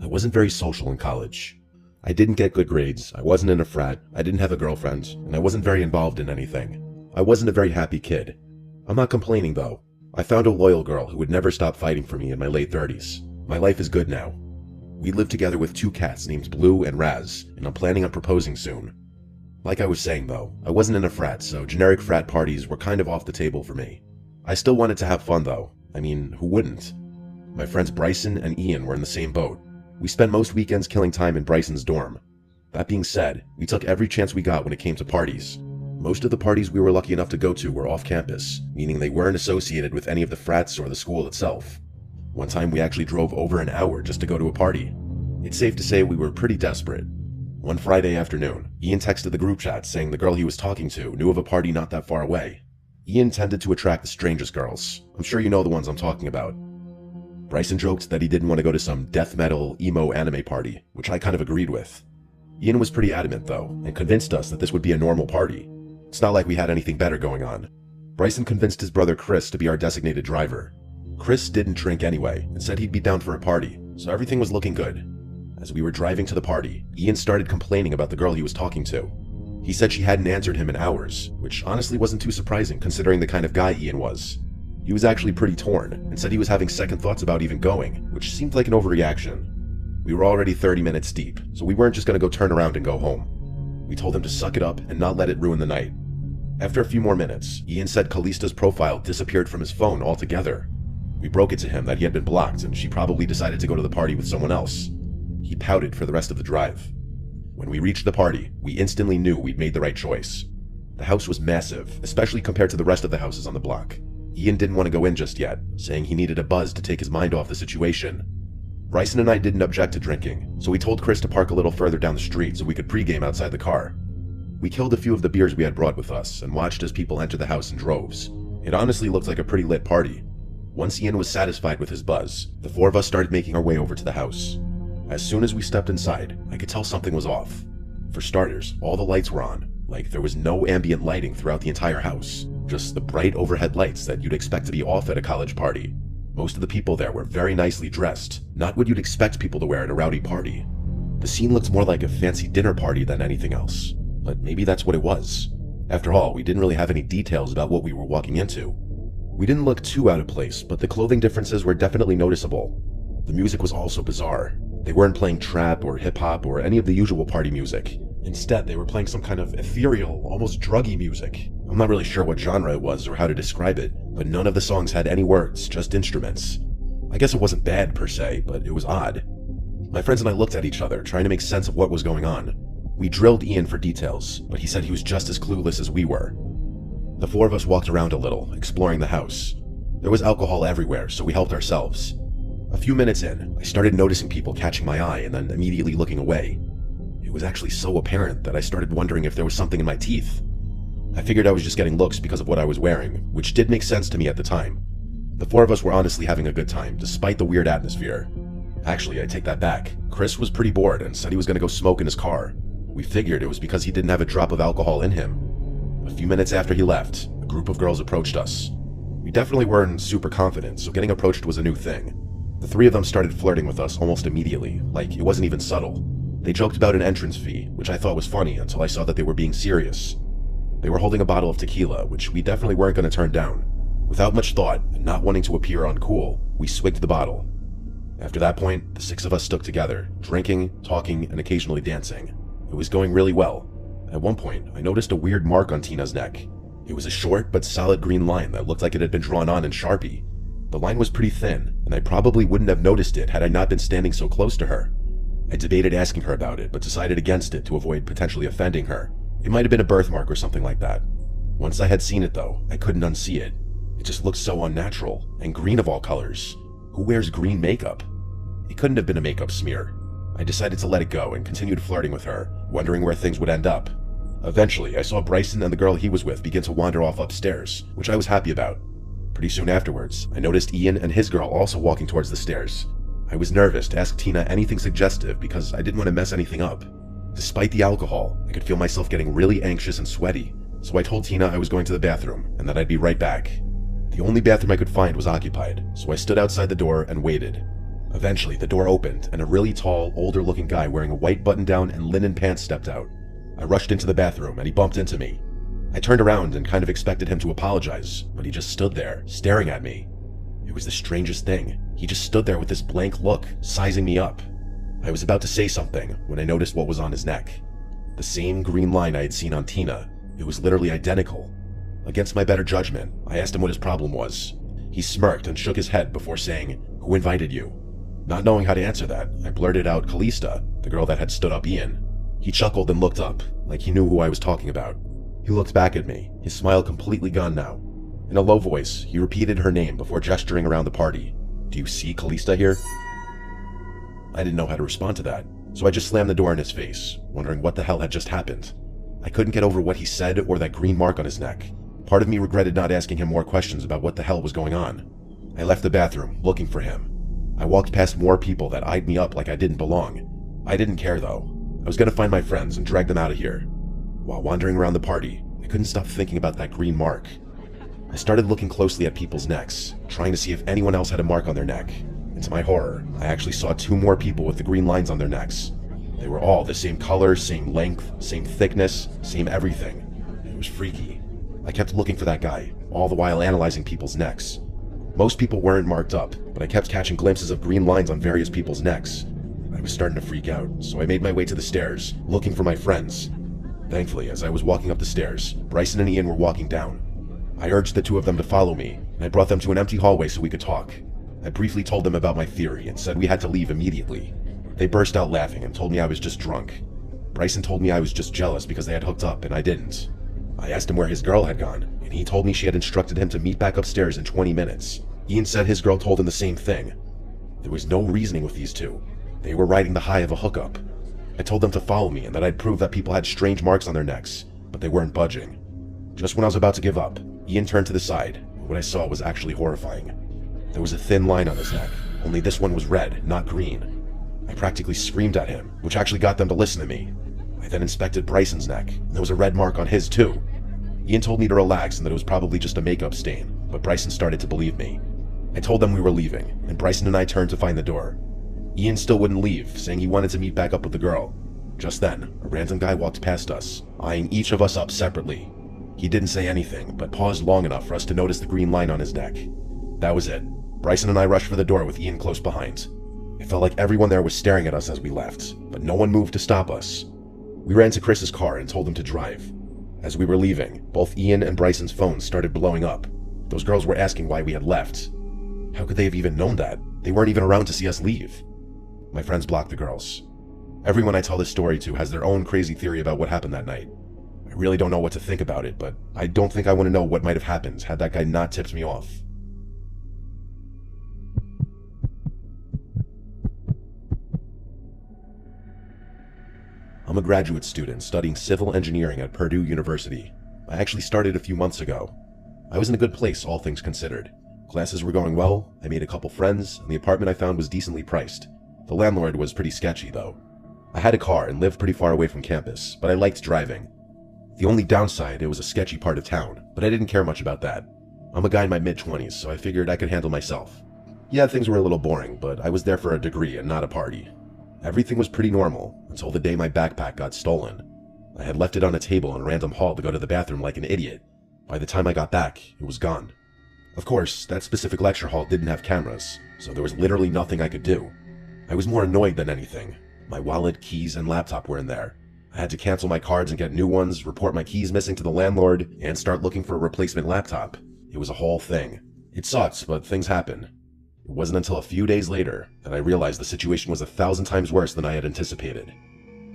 wasn't very social in college. I didn't get good grades, I wasn't in a frat, I didn't have a girlfriend, and I wasn't very involved in anything. I wasn't a very happy kid. I'm not complaining though. I found a loyal girl who would never stop fighting for me in my late 30s. My life is good now. We live together with 2 cats named Blue and Raz, and I'm planning on proposing soon. Like I was saying though, I wasn't in a frat, so generic frat parties were kind of off the table for me. I still wanted to have fun though. I mean, who wouldn't? My friends Bryson and Ian were in the same boat. We spent most weekends killing time in Bryson's dorm. That being said, we took every chance we got when it came to parties. Most of the parties we were lucky enough to go to were off campus, meaning they weren't associated with any of the frats or the school itself. One time we actually drove over an hour just to go to a party. It's safe to say we were pretty desperate. One Friday afternoon, Ian texted the group chat saying the girl he was talking to knew of a party not that far away. Ian tended to attract the strangest girls. I'm sure you know the ones I'm talking about. Bryson joked that he didn't want to go to some death metal, emo anime party, which I kind of agreed with. Ian was pretty adamant though, and convinced us that this would be a normal party. It's not like we had anything better going on. Bryson convinced his brother Chris to be our designated driver. Chris didn't drink anyway, and said he'd be down for a party, so everything was looking good. As we were driving to the party, Ian started complaining about the girl he was talking to. He said she hadn't answered him in hours, which honestly wasn't too surprising considering the kind of guy Ian was. He was actually pretty torn, and said he was having second thoughts about even going, which seemed like an overreaction. We were already 30 minutes deep, so we weren't just gonna go turn around and go home. We told him to suck it up and not let it ruin the night. After a few more minutes, Ian said Callista's profile disappeared from his phone altogether. We broke it to him that he had been blocked and she probably decided to go to the party with someone else. He pouted for the rest of the drive. When we reached the party, we instantly knew we'd made the right choice. The house was massive, especially compared to the rest of the houses on the block. Ian didn't want to go in just yet, saying he needed a buzz to take his mind off the situation. Bryson and I didn't object to drinking, so we told Chris to park a little further down the street so we could pregame outside the car. We killed a few of the beers we had brought with us and watched as people entered the house in droves. It honestly looked like a pretty lit party. Once Ian was satisfied with his buzz, the 4 of us started making our way over to the house. As soon as we stepped inside, I could tell something was off. For starters, all the lights were on, like there was no ambient lighting throughout the entire house, just the bright overhead lights that you'd expect to be off at a college party. Most of the people there were very nicely dressed, not what you'd expect people to wear at a rowdy party. The scene looked more like a fancy dinner party than anything else, but maybe that's what it was. After all, we didn't really have any details about what we were walking into. We didn't look too out of place, but the clothing differences were definitely noticeable. The music was also bizarre. They weren't playing trap or hip-hop or any of the usual party music. Instead, they were playing some kind of ethereal, almost druggy music. I'm not really sure what genre it was or how to describe it, but none of the songs had any words, just instruments. I guess it wasn't bad per se, but it was odd. My friends and I looked at each other, trying to make sense of what was going on. We drilled Ian for details, but he said he was just as clueless as we were. The 4 of us walked around a little, exploring the house. There was alcohol everywhere, so we helped ourselves. A few minutes in, I started noticing people catching my eye and then immediately looking away. It was actually so apparent that I started wondering if there was something in my teeth. I figured I was just getting looks because of what I was wearing, which did make sense to me at the time. The 4 of us were honestly having a good time, despite the weird atmosphere. Actually, I take that back. Chris was pretty bored and said he was going to go smoke in his car. We figured it was because he didn't have a drop of alcohol in him. A few minutes after he left, a group of girls approached us. We definitely weren't super confident, so getting approached was a new thing. The 3 of them started flirting with us almost immediately, like it wasn't even subtle. They joked about an entrance fee, which I thought was funny until I saw that they were being serious. They were holding a bottle of tequila, which we definitely weren't going to turn down. Without much thought, and not wanting to appear uncool, we swigged the bottle. After that point, the 6 of us stuck together, drinking, talking, and occasionally dancing. It was going really well. At one point, I noticed a weird mark on Tina's neck. It was a short but solid green line that looked like it had been drawn on in Sharpie. The line was pretty thin, and I probably wouldn't have noticed it had I not been standing so close to her. I debated asking her about it, but decided against it to avoid potentially offending her. It might have been a birthmark or something like that. Once I had seen it though, I couldn't unsee it. It just looked so unnatural, and green of all colors. Who wears green makeup? It couldn't have been a makeup smear. I decided to let it go and continued flirting with her, wondering where things would end up. Eventually, I saw Bryson and the girl he was with begin to wander off upstairs, which I was happy about. Pretty soon afterwards, I noticed Ian and his girl also walking towards the stairs. I was nervous to ask Tina anything suggestive because I didn't want to mess anything up. Despite the alcohol, I could feel myself getting really anxious and sweaty, so I told Tina I was going to the bathroom and that I'd be right back. The only bathroom I could find was occupied, so I stood outside the door and waited. Eventually, the door opened, and a really tall, older-looking guy wearing a white button-down and linen pants stepped out. I rushed into the bathroom, and he bumped into me. I turned around and kind of expected him to apologize, but he just stood there, staring at me. It was the strangest thing. He just stood there with this blank look, sizing me up. I was about to say something when I noticed what was on his neck. The same green line I had seen on Tina. It was literally identical. Against my better judgment, I asked him what his problem was. He smirked and shook his head before saying, "Who invited you?" Not knowing how to answer that, I blurted out Callista, the girl that had stood up Ian. He chuckled and looked up, like he knew who I was talking about. He looked back at me, his smile completely gone now. In a low voice, he repeated her name before gesturing around the party. "Do you see Callista here?" I didn't know how to respond to that, so I just slammed the door in his face, wondering what the hell had just happened. I couldn't get over what he said or that green mark on his neck. Part of me regretted not asking him more questions about what the hell was going on. I left the bathroom, looking for him. I walked past more people that eyed me up like I didn't belong. I didn't care though. I was gonna find my friends and drag them out of here. While wandering around the party, I couldn't stop thinking about that green mark. I started looking closely at people's necks, trying to see if anyone else had a mark on their neck. And to my horror, I actually saw 2 more people with the green lines on their necks. They were all the same color, same length, same thickness, same everything. It was freaky. I kept looking for that guy, all the while analyzing people's necks. Most people weren't marked up, but I kept catching glimpses of green lines on various people's necks. I was starting to freak out, so I made my way to the stairs, looking for my friends. Thankfully, as I was walking up the stairs, Bryson and Ian were walking down. I urged the 2 of them to follow me, and I brought them to an empty hallway so we could talk. I briefly told them about my theory and said we had to leave immediately. They burst out laughing and told me I was just drunk. Bryson told me I was just jealous because they had hooked up and I didn't. I asked him where his girl had gone, and he told me she had instructed him to meet back upstairs in 20 minutes. Ian said his girl told him the same thing. There was no reasoning with these 2. They were riding the high of a hookup. I told them to follow me and that I'd prove that people had strange marks on their necks, but they weren't budging. Just when I was about to give up, Ian turned to the side, and what I saw was actually horrifying. There was a thin line on his neck, only this one was red, not green. I practically screamed at him, which actually got them to listen to me. I then inspected Bryson's neck, and there was a red mark on his too. Ian told me to relax and that it was probably just a makeup stain, but Bryson started to believe me. I told them we were leaving, and Bryson and I turned to find the door. Ian still wouldn't leave, saying he wanted to meet back up with the girl. Just then, a random guy walked past us, eyeing each of us up separately. He didn't say anything, but paused long enough for us to notice the green line on his neck. That was it. Bryson and I rushed for the door with Ian close behind. It felt like everyone there was staring at us as we left, but no one moved to stop us. We ran to Chris's car and told him to drive. As we were leaving, both Ian and Bryson's phones started blowing up. Those girls were asking why we had left. How could they have even known that? They weren't even around to see us leave. My friends blocked the girls. Everyone I tell this story to has their own crazy theory about what happened that night. I really don't know what to think about it, but I don't think I want to know what might have happened had that guy not tipped me off. I'm a graduate student studying civil engineering at Purdue University. I actually started a few months ago. I was in a good place, all things considered. Classes were going well, I made a couple friends, and the apartment I found was decently priced. The landlord was pretty sketchy, though. I had a car and lived pretty far away from campus, but I liked driving. The only downside, it was a sketchy part of town, but I didn't care much about that. I'm a guy in my mid-20s, so I figured I could handle myself. Yeah, things were a little boring, but I was there for a degree and not a party. Everything was pretty normal, until the day my backpack got stolen. I had left it on a table in a random hall to go to the bathroom like an idiot. By the time I got back, it was gone. Of course, that specific lecture hall didn't have cameras, so there was literally nothing I could do. I was more annoyed than anything. My wallet, keys, and laptop were in there. I had to cancel my cards and get new ones, report my keys missing to the landlord, and start looking for a replacement laptop. It was a whole thing. It sucked, but things happen. It wasn't until a few days later that I realized the situation was 1,000 times worse than I had anticipated.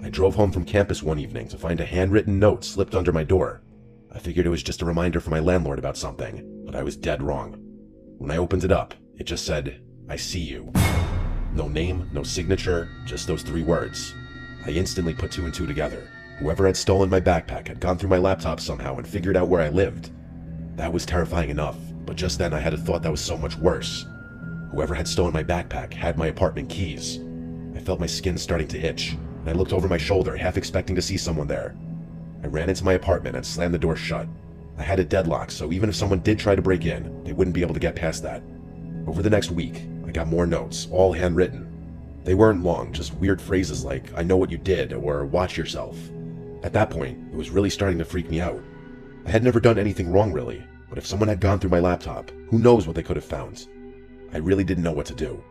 I drove home from campus one evening to find a handwritten note slipped under my door. I figured it was just a reminder from my landlord about something, but I was dead wrong. When I opened it up, it just said, "I see you." No name, no signature, just those 3 words. I instantly put 2 and 2 together. Whoever had stolen my backpack had gone through my laptop somehow and figured out where I lived. That was terrifying enough, but just then I had a thought that was so much worse. Whoever had stolen my backpack had my apartment keys. I felt my skin starting to itch, and I looked over my shoulder, half expecting to see someone there. I ran into my apartment and slammed the door shut. I had a deadlock, so even if someone did try to break in, they wouldn't be able to get past that. Over the next week, I got more notes, all handwritten. They weren't long, just weird phrases like, "I know what you did," or "watch yourself." At that point, it was really starting to freak me out. I had never done anything wrong really, but if someone had gone through my laptop, who knows what they could have found. I really didn't know what to do.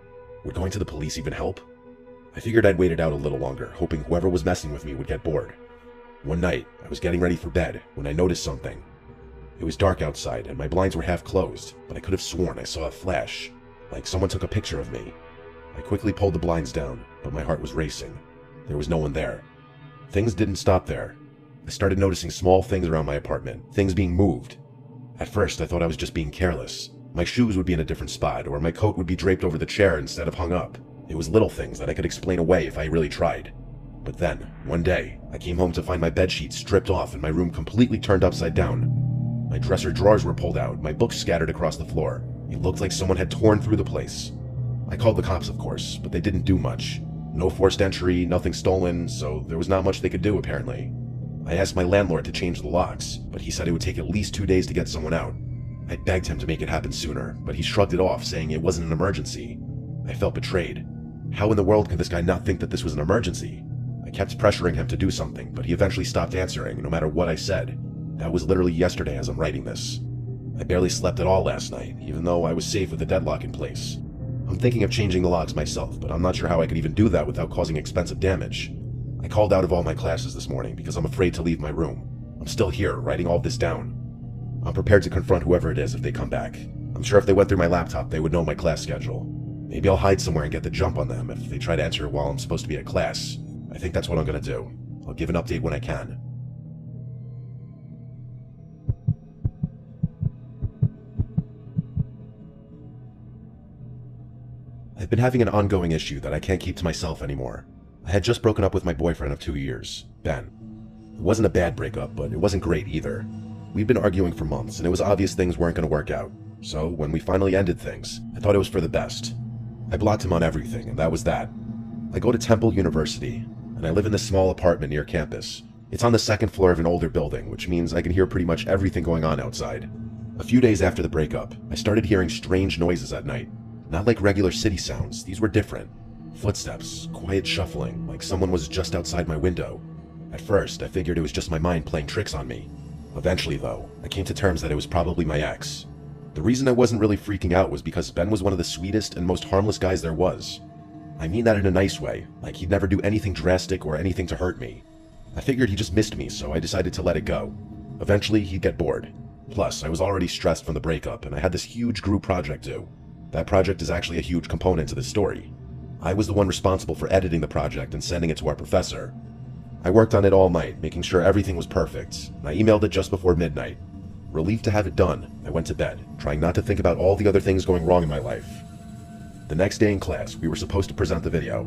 Would going to the police even help? I figured I'd wait it out a little longer, hoping whoever was messing with me would get bored. One night, I was getting ready for bed when I noticed something. It was dark outside and my blinds were half closed, but I could have sworn I saw a flash, like someone took a picture of me. I quickly pulled the blinds down, but my heart was racing. There was no one there. Things didn't stop there. I started noticing small things around my apartment, things being moved. At first, I thought I was just being careless. My shoes would be in a different spot, or my coat would be draped over the chair instead of hung up. It was little things that I could explain away if I really tried. But then, one day, I came home to find my bedsheets stripped off and my room completely turned upside down. My dresser drawers were pulled out, my books scattered across the floor. It looked like someone had torn through the place. I called the cops, of course, but they didn't do much. No forced entry, nothing stolen, so there was not much they could do apparently. I asked my landlord to change the locks, but he said it would take at least 2 days to get someone out. I begged him to make it happen sooner, but he shrugged it off, saying it wasn't an emergency. I felt betrayed. How in the world could this guy not think that this was an emergency? I kept pressuring him to do something, but he eventually stopped answering, no matter what I said. That was literally yesterday as I'm writing this. I barely slept at all last night, even though I was safe with the deadlock in place. I'm thinking of changing the locks myself, but I'm not sure how I could even do that without causing expensive damage. I called out of all my classes this morning because I'm afraid to leave my room. I'm still here, writing all this down. I'm prepared to confront whoever it is if they come back. I'm sure if they went through my laptop, they would know my class schedule. Maybe I'll hide somewhere and get the jump on them if they try to enter while I'm supposed to be at class. I think that's what I'm gonna do. I'll give an update when I can. I've been having an ongoing issue that I can't keep to myself anymore. I had just broken up with my boyfriend of 2 years, Ben. It wasn't a bad breakup, but it wasn't great either. We'd been arguing for months, and it was obvious things weren't going to work out. So, when we finally ended things, I thought it was for the best. I blocked him on everything, and that was that. I go to Temple University, and I live in this small apartment near campus. It's on the second floor of an older building, which means I can hear pretty much everything going on outside. A few days after the breakup, I started hearing strange noises at night. Not like regular city sounds, these were different. Footsteps, quiet shuffling, like someone was just outside my window. At first, I figured it was just my mind playing tricks on me. Eventually, though, I came to terms that it was probably my ex. The reason I wasn't really freaking out was because Ben was one of the sweetest and most harmless guys there was. I mean that in a nice way, like he'd never do anything drastic or anything to hurt me. I figured he just missed me, so I decided to let it go. Eventually, he'd get bored. Plus, I was already stressed from the breakup, and I had this huge group project due. That project is actually a huge component to the story. I was the one responsible for editing the project and sending it to our professor. I worked on it all night, making sure everything was perfect. I emailed it just before midnight. Relieved to have it done, I went to bed, trying not to think about all the other things going wrong in my life. The next day in class, we were supposed to present the video.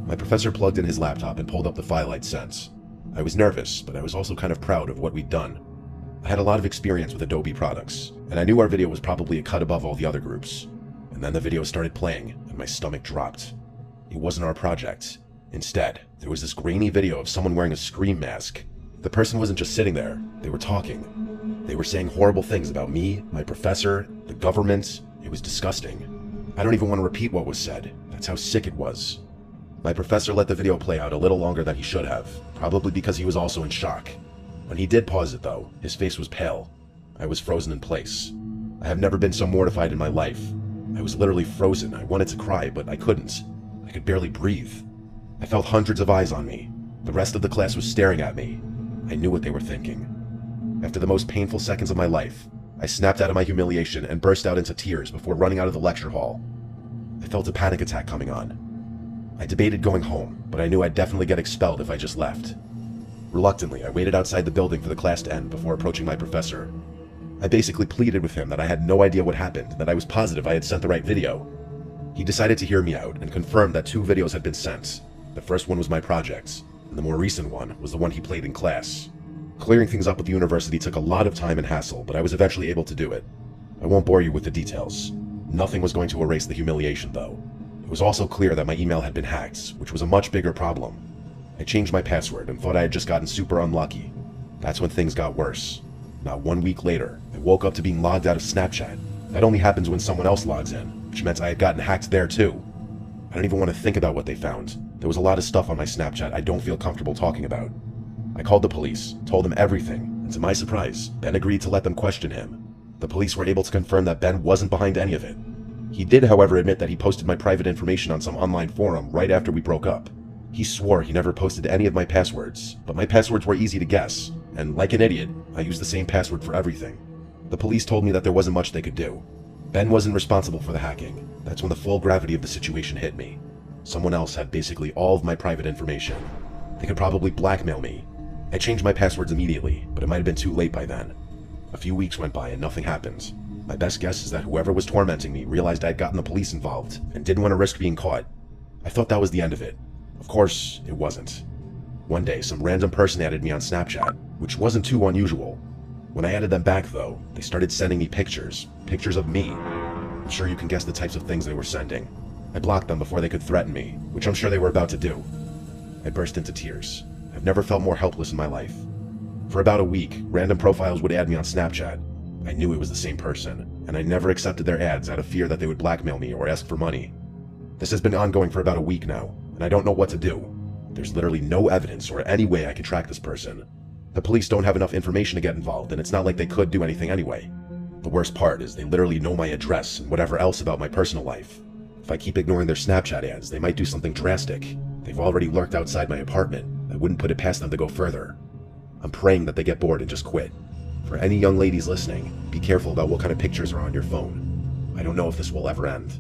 My professor plugged in his laptop and pulled up the file I'd sent. I was nervous, but I was also kind of proud of what we'd done. I had a lot of experience with Adobe products, and I knew our video was probably a cut above all the other groups. And then the video started playing, and my stomach dropped. It wasn't our project. Instead, there was this grainy video of someone wearing a scream mask. The person wasn't just sitting there, they were talking. They were saying horrible things about me, my professor, the government. It was disgusting. I don't even want to repeat what was said. That's how sick it was. My professor let the video play out a little longer than he should have, probably because he was also in shock. When he did pause it though, his face was pale. I was frozen in place. I have never been so mortified in my life. I was literally frozen. I wanted to cry, but I couldn't. I could barely breathe. I felt hundreds of eyes on me. The rest of the class was staring at me. I knew what they were thinking. After the most painful seconds of my life, I snapped out of my humiliation and burst out into tears before running out of the lecture hall. I felt a panic attack coming on. I debated going home, but I knew I'd definitely get expelled if I just left. Reluctantly, I waited outside the building for the class to end before approaching my professor. I basically pleaded with him that I had no idea what happened, that I was positive I had sent the right video. He decided to hear me out and confirmed that 2 videos had been sent. The first one was my project, and the more recent one was the one he played in class. Clearing things up with the university took a lot of time and hassle, but I was eventually able to do it. I won't bore you with the details. Nothing was going to erase the humiliation, though. It was also clear that my email had been hacked, which was a much bigger problem. I changed my password and thought I had just gotten super unlucky. That's when things got worse. Not 1 week later, I woke up to being logged out of Snapchat. That only happens when someone else logs in. which meant I had gotten hacked there too. I don't even want to think about what they found. There was a lot of stuff on my Snapchat I don't feel comfortable talking about. I called the police, told them everything, and to my surprise, Ben agreed to let them question him. The police were able to confirm that Ben wasn't behind any of it. He did, however, admit that he posted my private information on some online forum right after we broke up. He swore he never posted any of my passwords, but my passwords were easy to guess, and like an idiot, I used the same password for everything. The police told me that there wasn't much they could do. Ben wasn't responsible for the hacking. That's when the full gravity of the situation hit me. Someone else had basically all of my private information. They could probably blackmail me. I changed my passwords immediately, but it might have been too late by then. A few weeks went by and nothing happened. My best guess is that whoever was tormenting me realized I had gotten the police involved and didn't want to risk being caught. I thought that was the end of it. Of course, it wasn't. One day, some random person added me on Snapchat, which wasn't too unusual. When I added them back, though, they started sending me pictures of me. I'm sure you can guess the types of things they were sending. I blocked them before they could threaten me, which I'm sure they were about to do. I burst into tears. I've never felt more helpless in my life. For about a week, random profiles would add me on Snapchat. I knew it was the same person, and I never accepted their ads out of fear that they would blackmail me or ask for money. This has been ongoing for about a week now, and I don't know what to do. There's literally no evidence or any way I can track this person. The police don't have enough information to get involved, and it's not like they could do anything anyway. The worst part is they literally know my address and whatever else about my personal life. If I keep ignoring their Snapchat ads, they might do something drastic. They've already lurked outside my apartment. I wouldn't put it past them to go further. I'm praying that they get bored and just quit. For any young ladies listening, be careful about what kind of pictures are on your phone. I don't know if this will ever end.